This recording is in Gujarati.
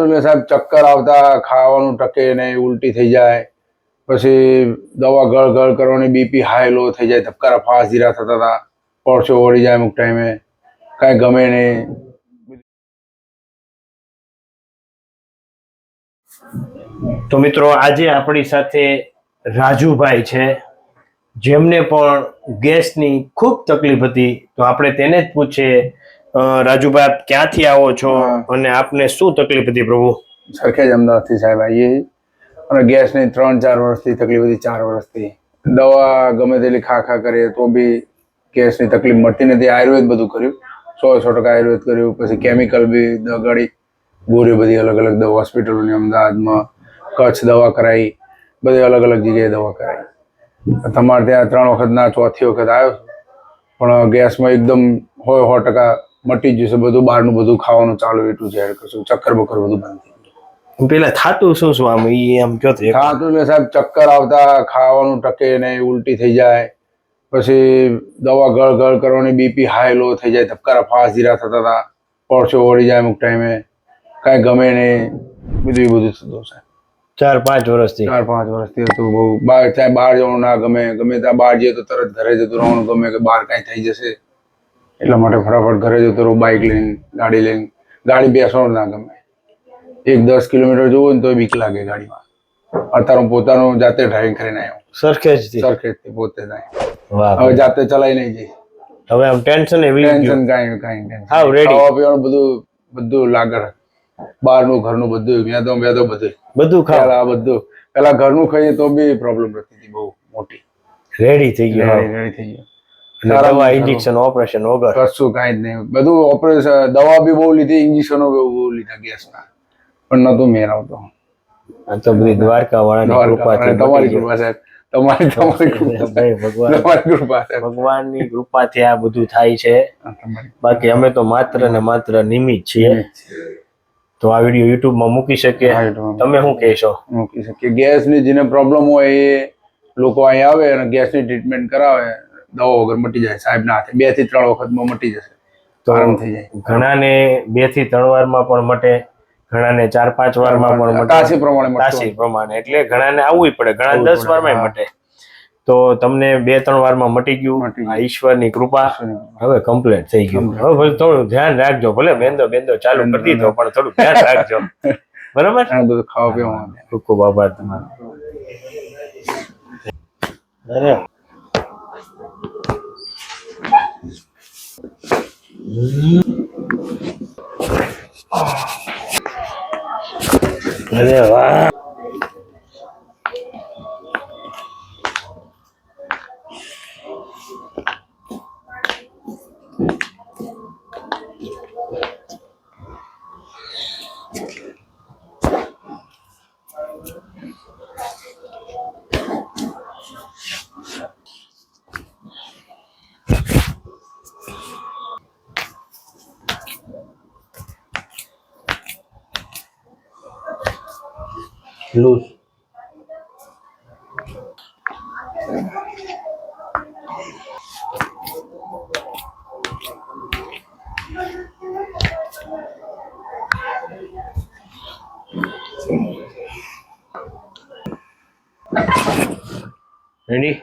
એટલે સાહેબ ચક્કર આવતા, ખાવાનું ટકે નહીં, ઉલટી થઈ જાય, પછી દવા ગળ કરવાની, બીપી હાઈ લો થઈ જાય, ધબકારા ફાસ્ટ ધીરા થતા હતા, પરસો વળી જાય અમુક ટાઈમે, કાંઈ ગમે નહીં. તો મિત્રો આજે આપણી સાથે રાજુભાઈ છે, જેમને પણ ગેસની ખૂબ તકલીફ હતી. તો આપણે તેને જ પૂછીએ, રાજુભાઈ આપ ક્યાંથી આવો છો અને આપને શું તકલીફ હતી? પ્રભુ સરખેજ અમદાવાદથી સાહેબ આવીએ, અને ગેસની 3-4 વર્ષથી તકલીફ હતી. 4 વર્ષથી દવા ગમે તેટલી ખા કરીએ તો બી ગેસની તકલીફ મળતી નથી. આયુર્વેદ બધું કર્યું, 100% આયુર્વેદ કર્યું, પછી કેમિકલ બી દગાડી ગોળી, બધી અલગ અલગ દવા હોસ્પિટલોની, અમદાવાદમાં કચ્છ દવા કરાવી, બધી અલગ અલગ જગ્યાએ દવા કરાવી. તમારે ત્યાં 3 વખતના 4થી વખત આવ્યો, પણ ગેસમાં એકદમ 100% મટી જ જશે. બધું બહારનું બધું ખાવાનું ચાલુ એટલું છે, કશું ચક્કર બક્કર બધું બંધ થઈ ગયું. પેલા થાતું શું શું આમ કયો થાતું એટલે સાહેબ ચક્કર આવતા, ખાવાનું ટકે નહીં, ઉલટી થઈ જાય, પછી દવા ગળ કરવાની, બીપી હાઈ લો થઈ જાય, ધબકારા ફાસ્ટ ધીરા થતા હતા, પરસો વળી જાય અમુક ટાઈમે, કાંઈ ગમે નહીં, બધું થતું સાહેબ. 4-5 વર્ષથી 4-5 વર્ષથી હતું. બહુ બહાર જવાનું ના ગમે, ગમે ત્યાં બહાર જઈએ તો તરત ઘરે જતું રહેવાનું ગમે, કે બહાર કાંઈ થઈ જશે એટલા માટે ફટાફટ ઘરે જતો રહું. બાઇક લઈને, ગાડી લઈને, ગાડી બેસવાનું ના ગમે. 10 કિલોમીટર જવું ને તો બીક લાગે ગાડીમાં. અત્યારે હું પોતાનું જાતે ડ્રાઇવિંગ કરીને આવ્યો, સરખેજથી પોતે જાય. હવે જાતે ચલાવી નહીં જઈ. હવે આમ ટેન્શન કાંઈ ખાવા પીવાનું બધું લાગર, બહારનું ઘરનું બધું, બધું ખાવા, બધું પેલા ઘરનું ખાઈએ તો બી પ્રોબ્લેમ રહેતી હતી બહુ મોટી. રેડી થઈ ગયો. દવા, ઇન્જેક્શન, ઓપરેશન વગર કશું કાંઈ જ નહીં. બધું ઓપરેશન, દવા બી બહુ લીધી, ઇન્જેક્શનો બહુ લીધા ગેસના, પણ નતું મેર આવતો. આ તો બધી દ્વારકા વાળાની કૃપા છે. તમારી કૃપા સાહેબ, તમારી કૃપા, ભગવાનની કૃપાથી આ બધું થાય છે. બાકી અમે તો માત્ર ને માત્ર નિમિત્ત છીએ. તો આ વિડીયો યુટ્યુબમાં મૂકી શકીએ, તમે શું કહેશો? મૂકી શકીએ. ગેસની જેને પ્રોબ્લેમ હોય એ લોકો અહીં આવે અને ગેસની ટ્રીટમેન્ટ કરાવે, દવા વગર મટી જાય સાહેબના હાથે. 2 થી 3 વખતમાં મટી જશે, તો આરામ થઈ જાય. ઘણાને 2 થી 3 વારમાં પણ મટે, ઘણાને 4-5 વારમાં પણ મટે, તાસી પ્રમાણે. એટલે ઘણાને આવવું પડે, ઘણા 10 વારમાં મટે. તો તમને 2-3 વારમાં મટી ગયું, આ ઈશ્વરની કૃપા. હવે કમ્પ્લીટ થઈ ગયું. હવે ભલે થોડું ધ્યાન રાખજો, ભલે બેંદો ચાલુ કરી દીધો, પણ થોડું ધ્યાન રાખજો, બરાબર? બધું ખાવા પીવાનું. ખૂબ ખૂબ આભાર તમારો. અરે વાહ, લૂઝ. રેડી?